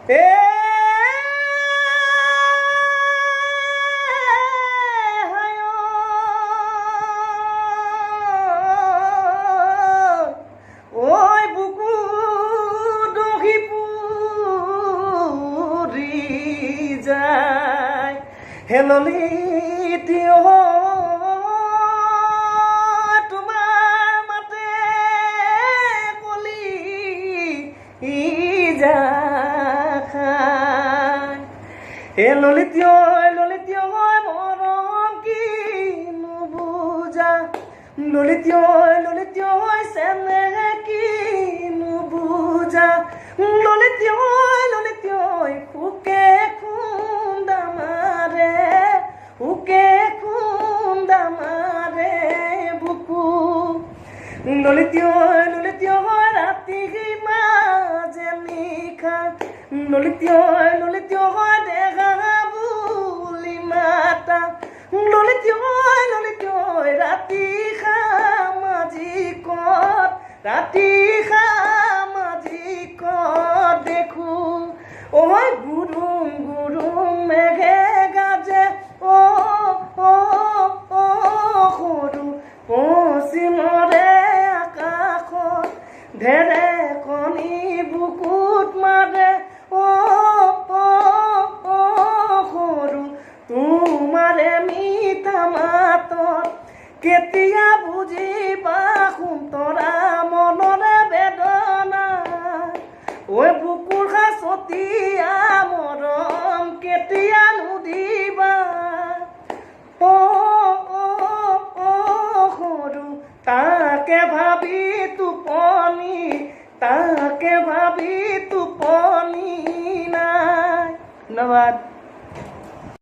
এ ওই বুকু দহি পুৰি যায় হেললি তোমাৰ মাতে কলি যায় ললিতীয় মৰম কি নুবুজা ললিতীয় চেনে কি নুবুজা ললিতীয় সুকে খুন্দা মাৰে বুকু ললিতীয় ৰাতি মাজে নিশা ললিতীয় দেখা বুলি মাতা ললিতীয় ৰাতি সামাজিকত দেখো ঐ গুৰুং মেঘে গাজে সৰু পশ্চিমৰে আকাশত ঢেৰেকণি বুকুত মাৰে সৰু তোমাৰে মিঠা মাতত কেতিয়া বুজিবা সুন্তৰা মনৰে বেদনা ঐ বুকুৰ সাঁচতীয়া মৰম কেতিয়া নুদিবা সৰু তাকে ভাবি টোপনি নাই ধন্যবাদ।